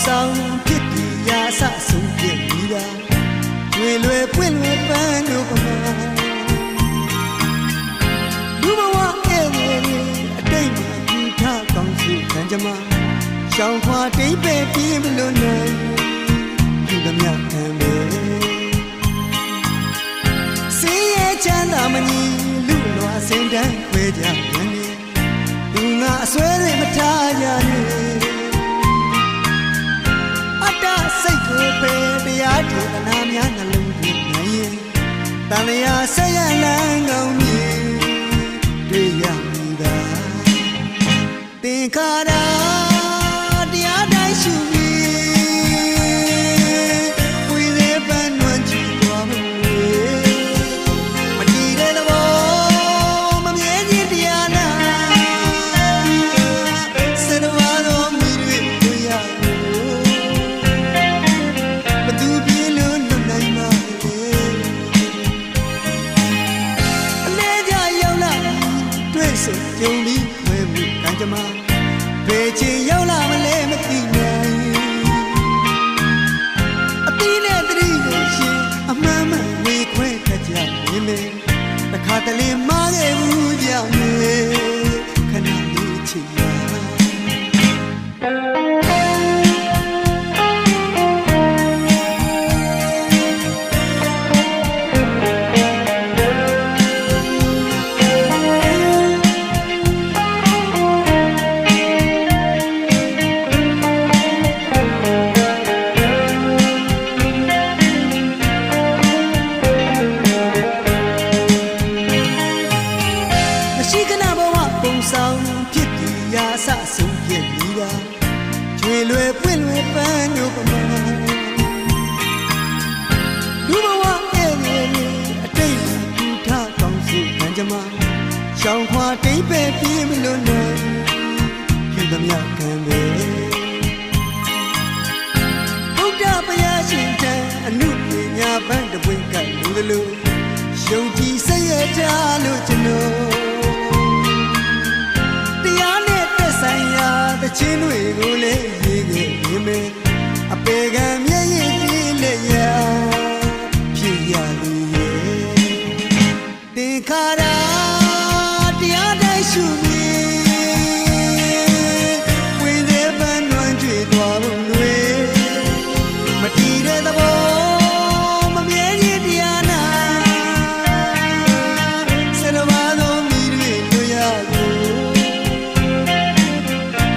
ဆောင်ဖြစ်ဒီရာဆဆုံးပြနေတာတွေလွယ်ပွင့်လွယ်ပန်းတို့ကမှလူဘဝရဲ့အတိတ်မှာဒီထားကောင်းစုခံကြမှာရှောင်းခွာတိတ်ပဲပြေးမလို့နိုင်ဒီသမျှခံပဲစေးရဲ့ချမ်းသာမညီလူလွာစင်တန်းခွဲကြတယ်သူငါအစွဲတွေမထားကြနဲ့အတ္တစိတ်ကိုပဲတရားထင်သနာများနှလုံးသွင်းနိုင်ရင်တန်လျာဆက်ရလန်းကောင်းမြင်တွေ့ရမိတာသင်္ခါရတရားတိုင်းရှုပြီးဝိသေပန်းနွမ်းကြည့်သွားမှုမတည်တဲ့ဘောမမြဲခြင်းတရားနာစရဝါတော်မိတွေတွေ့ရဘသူပြေလို့လွတ်နိုင်မှာအလဲကြရောက်လာတွေ့ဆုံကြုံပြီးဝဲမှုကံကြမ္မာဘယ်ချင်ရောက်လာမလဲမသိနိုင်အတိနဲ့တတိကိုရှင်အမှန်မှန်ဝေခွဲတတ်ကြနေမယ်တခါတလေမားခဲ့ဘူးကြောင့်လေခဏလေးချစ်ရဆောင်ဖြစ်ဒီရာဆဆုံးပြနေတာကျွေလွယ်ပွင့်လွယ်ပန်းတို့ကမှလူဘဝရဲ့အတိတ်ထူထားကောင်းစုခံကြမှာရှောင်းခွာတိတ်ပဲပြေးမလို့နိုင်ယူသမျှခံပဲဘုရားဘုရားရှင်တန်အနုပညာပန်းတပွင့်ကလူလိုယုံကြည်စိတ်ရထားလို့ကျွန်တော်ဆိုင်ရာတချင်းတွေကိုလည်းရေးခဲ့နေမယ်အပေကံမျက်ရည်ကြည်လက်ရဖြစ်ရသည်ရဲ့သင်္ခါရတရားတိုင်းရှုပြီးဝိသေပန်းနွမ်းကြွေသွားဖို့လွယ်မတည်တဲ့သဘောမမြဲခြင်းတရားနာဆရဝါတော်မိတွေတွေ့ရ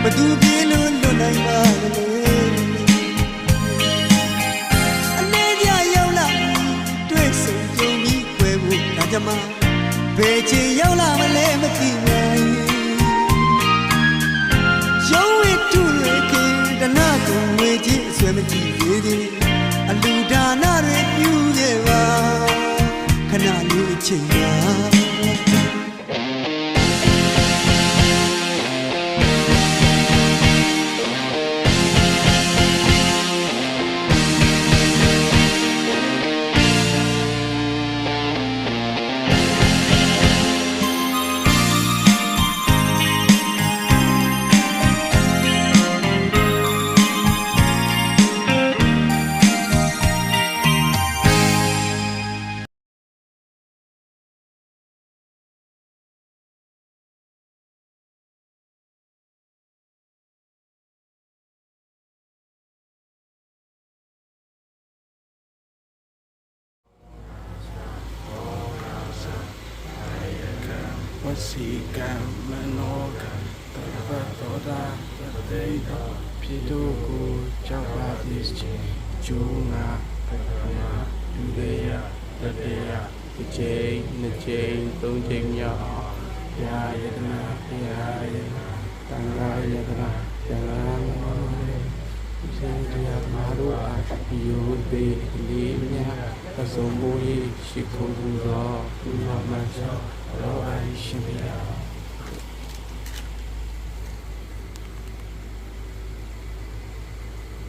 ဘသူပြေလို့လွတ်နိုင်ပါလဲအလဲကြရောက်လာတွေ့ဆုံကြုံပြီးခွဲဖို့ဒါကြမှာဘယ်ချင်ရောက်လာမလဲမသိနိုင်ရုံးဝိတုတွေခင်တနာကိုငွေကြီးအစွဲမကြည့်သေးသေးအလူဒါနတွေပြုခဲ့ပါခဏလေးအချိန်ပါဝစီကံမနောကတပတ်တော်တာတတိယဖြစ်တို့ကိုကြောက်ပါသည်ချင်းကျိုးငါပထမဒုတိယတတိယတစ်ချိန်နှစ်ချိန်သုံးချိန်မြောက်ရာယတနာရာယတနာတန်ခါယတနာတန်ခါမောဒီစေတရားမာတို့အားယောဒေလေးမြတ်အစုံမူ၏ရှိခိုးသူသောသူတော်မှန်သောရောအိုင်ရှင်ပြာ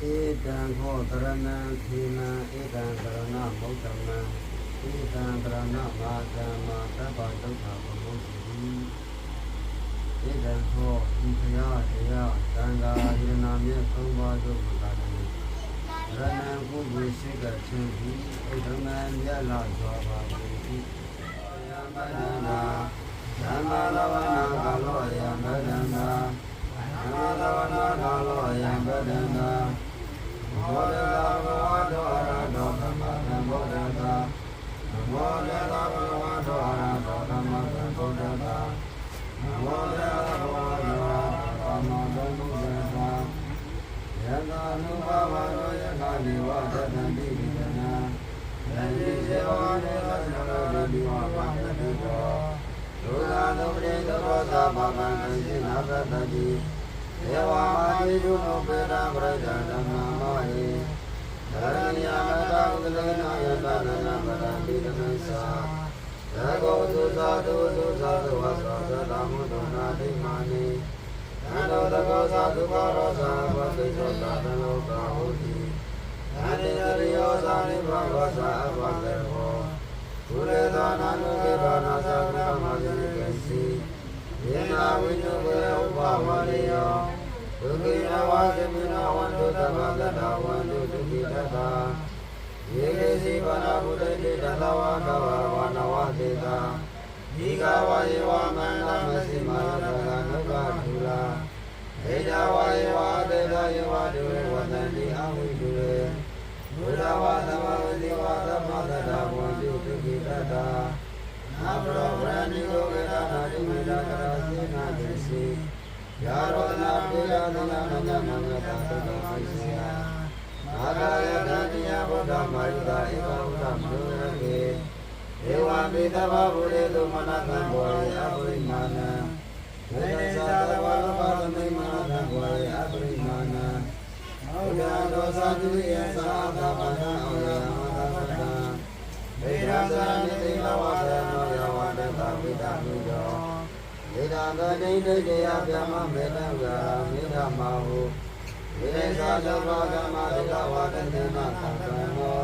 ဧတံခောတရဏံခေနံဧတံတရဏမုဒ္ဓမံဧတံတရဏမာကမ္မသဗ္ဗဒုက္ခဘုံတိ ဧတံသောဤဖယားတရားတန်ခါယနာမြတ်သုံးပါးတို့မသာတည်းရဏံကုဝိစိကချင်းဤဣဒံမံမြတ်လာစွာပါပေ၏ယံပဒနာဓမ္မလဝနာကာလောယံပဒနာဓမ္မလဝနာကာလောယံပဒနာဘောဓဂဘဝတောအရတောဓမ္မံဘောဓဂဘောဓဂဘဝတောအရတောဓမ္မံဘောဓဂဘောဓဂဘဝတောဓမ္မံဘောဓဂယတာနုဘဝရောယထာဒီဝသတ္တံတိပိဒနာယတိဇေဝနေသသရောဒီဝပါဏတိတောဒုက္ခဒုပရိသဘောသာပပံသိနာသတ္တိဒေဝမာတိတုနုပေရပရိဒဓမ္မမောဟိဓရဏိယမတောဥဒလေနာယတနာပရတိတမေသာသကောသုသာတုသုသာသဝသောသတ္တမုဒ္ဒနာတိမာနိသံတော်တကောသာဒုက္ခရောသာဘသိသောတာတလောကဟောတိသံတေရိယောသာနိဘဂဝသာအဘကေဟောကုရေသောနာနုကေသောနာသကရမဇိကေစီယေနာဝိနုဘေဥပဝရိယောဒုက္ခိနဝါသမိနဝန္တုတဗ္ဗတတဝန္တုဒုက္ခိတတယေကေစီဗနာဘုဒ္ဓတိတသဝတဝဝနဝတေတာဒီဃဝယေဝမန္တမစီမာရကနုကထူလာဒေဒဝယေဝဒေဒယေဝဒုရေဝတန္တိအဝိဒုရေဘုဒ္ဓဝါသမဝတိဝါသမတတဝန္တုဒုက္ခိတတနာပရောဗရဏိကိုဝေဒနာတိမေဒကရာစေနာတိစီယာရောနာပိယသနာနန္ဒမနတာသတ္တမိစီယနာဂယတတိယဗုဒ္ဓမာယုတာဧကဗုဒ္ဓမနုရကေဧဝံပိတဗဗုရေတုမနသံဘောရေအပရိမာဏံဝေဒသတဝရပသမိမနသံဘောရေအပရိမာဏံဘုရားတော်သာတိယသာသဗ္ဗံဩယမသဗ္ဗံဝေဒသနိတိလဝသနောယဝတ္တဝိတံမိယောဒေဒသတိဒိဋ္ဌိယဗျမမေတ္တံယာမိဓမ္မာဟုဝိရိသလောဘဓမ္မဒေဒဝတ္တေနသံဃံနော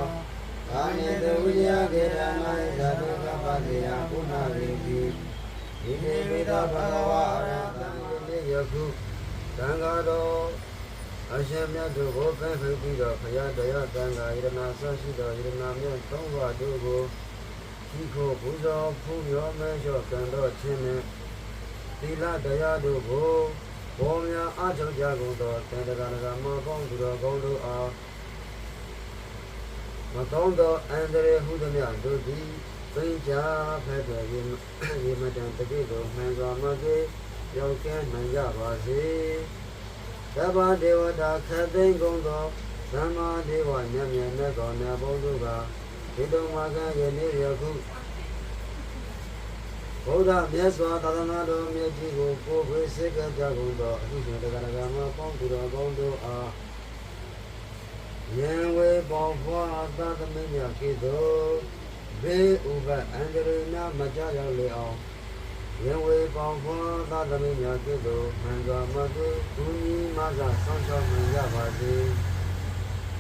ကာနိတဝိယကေရဏိသတုကပ္ပတိယပုဏ္ဏရေတိဒီတိပိတဘဂဝါရတံတိယခုသံဃာတော်အရှင်မြတ်တို့ကိုဖန်ပြီးတော့ဘုရားတရားသံဃာယရဏဆရှိတော်ယရဏမြတ်သုံးပါးတို့ကိုရှိခိုးပူဇော်ဖူးမြော်မဲလျှော့ကံတော်ခြင်းနဲ့သီလတရားတို့ကိုဘောများအားထုတ်ကြကုန်သောတန်တရာနဂမောကောင်းသူတော်ကောင်းတို့အားမကောင်းသောအန္တရာယ်ဟုသည်များတို့သည်ပင်ချာဖက်တော်ရေမတန်တတိကိုမှန်စွာမသိရောက်ကဲနိုင်ကြပါစေသဗ္ဗဒေဝတာခတ်သိမ်းကုန်သောသမ္မာဒေဝညံ့မြတ်မဲ့ကောင်းများဘုန်းတို့ကဒီတုံမှာကယနေ့ယခုဘုရားမြတ်စွာသာသနာတော်မြတ်ကြီးကိုကိုယ်ဝေစိတ်ကြကြကုန်သောအမှုရှင်တရားကမှာပေါင်းသူတော်ကောင်းတို့အားယံဝေပေါဖွာသာသမီးများကိသောဘေးဥပအန္တရနာမကြရောက်လေအောင်ယံဝေပေါဖွာသာသမီးများကိသောမှန်စွာမသိဘုန်းကြီးမဆဆောင်းချောင်းမြင်ကြပါစေ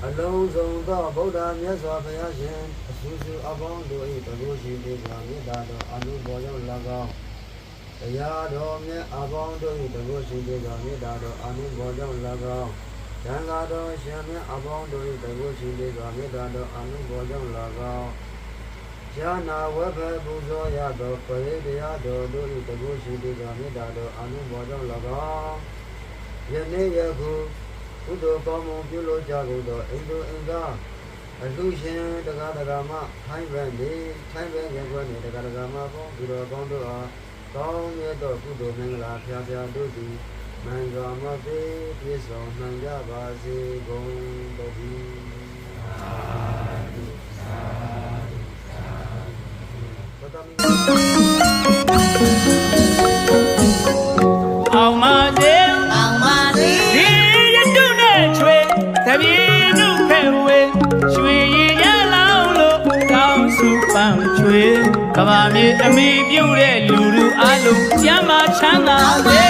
အလုံးစုံသောဗုဒ္ဓမြတ်စွာဘုရားရှင်အဆူဆူအပေါင်းတို့၏တကုရှိသေးစွာမေတ္တာတော်အနုဘောကြောင့်၎င်းတရားတော်မြတ်အပေါင်းတို့၏တကုရှိသေးစွာမေတ္တာတော်အနုဘောကြောင့်၎င်းသံဃာတော်ရှင်မြတ်အပေါင်းတို့၏တကုရှိသေးစွာမေတ္တာတော်အနုဘောကြောင့်၎င်းဉာဏဝေဖပူဇော်ရသောပရိတရားတော်တို့၏တကုရှိသေးစွာမေတ္တာတော်အနုဘောကြောင့်၎င်းယနေ့ယခုကုသိုလ်ကောင်းမှုပြုလို့ကြကုန်သောအိန္ဒိအင်္ဂါအလှရှင်တရားတော်မှထိုင်းပန်နေထိုင်းပန်ရပ်ကွက်နေတရားတော်မှပေါင်းသူတော်ကောင်းတို့အားကောင်းမြတ်သောကုသိုလ်မင်္ဂလာဖျားဖျားတို့သည်မင်္ဂလာမပေပြည့်စုံနိုင်ကြပါစေကုန်သတည်းအောင်ပါစေအောင်ပါစေဒီရတုနဲ့ချွေတပြေနုခဲဝေရွှေရည်ရလောင်းလို့ကောင်းစုပန်းချွေကဘာမြေအမိပြုတ်တဲ့လူလူအလုံးကျမ်းမာချမ်းသာစေ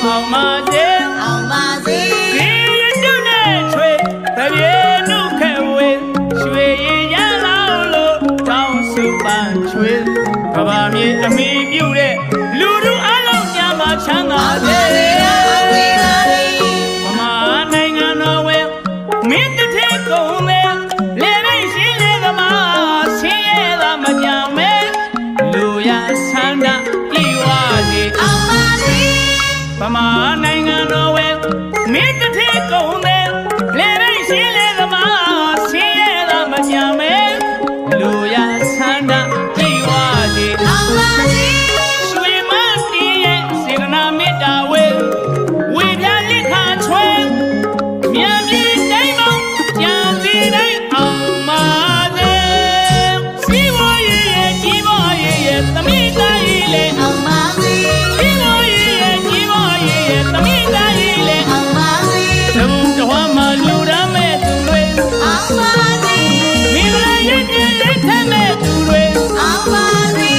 အောင်ပါစေအောင်ပါစေဒီရတုနဲ့ချွေတပြေနုခဲဝေရွှေရည်ရလောင်းလို့ကောင်းစုပန်းချွေကဘာမြေအမိပြုတ်တဲ့လူ ဆုံးတဲ့လေရိတ်ရှင်းလေသမားဆင်းရဲတာမကြမ်းမဲလူရဆန္ဒကြည်ဝါစီအောင်ပါစီရွှေမတီးရဲ့စေတနာမေတ္တာဝေဝေပြလိခါချွဲမြန်ပြီတိုင်းပေါင်းကြံစီတိုင်းအောင်ပါစေစီဝါရဲ့ကြီးပွားရဲ့သမိသားကြီးလေအောင်ပါစီစီဝါရဲ့ကြီးပွားရဲ့သမိသားကြီးလေအောင်ပါစီသုံးတော်မှာလူရမဲ့သူတွေအောင်ပါစီမိဂလာရဲ့ပြည့်လက်ထမဲ့သူတွေအောင်ပါစီ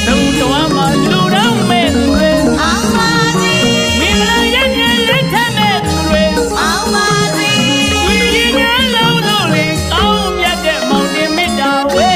သုံးတော်မှာလူရမဲ့သူတွေအောင်ပါစီမိဂလာရဲ့ပြည့်လက်ထမဲ့သူတွေအောင်ပါစီဒီညလုံးလုံးလေးကောင်းမြတ်တဲ့မောင်တင်မေတ္တာဝေ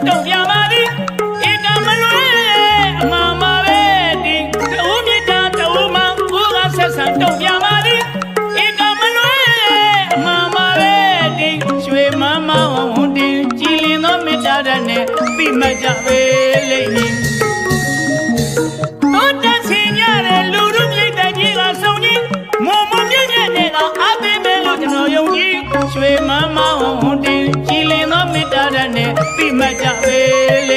တော့ပြပါသည်ဧကမလွဲအမှန်ပါပဲဒီတူမြတ်တာတူမကိုကဆက်ဆံတော့ပြပါသည်ဧကမလွဲအမှန်ပါပဲဒီရွှေမမဝန်တင်ကြည်လင်သောမေတ္တာဓာတ်နဲ့ပြီးမှတ်ကြပဲလိမ့်မည်သောတဆင်ရတဲ့လူတို့ပြိတ္တကြီးကဆုံးကြီးမုံမမြင့်မြတ်တဲ့ကအသေးပဲလို့ကျွန်တော်ယုံကြည်ရွှေမမဝန်တင်ကြည်လင်သောမေတ္တာဓာတ်နဲ့ပြီးမှတ်ကြပဲ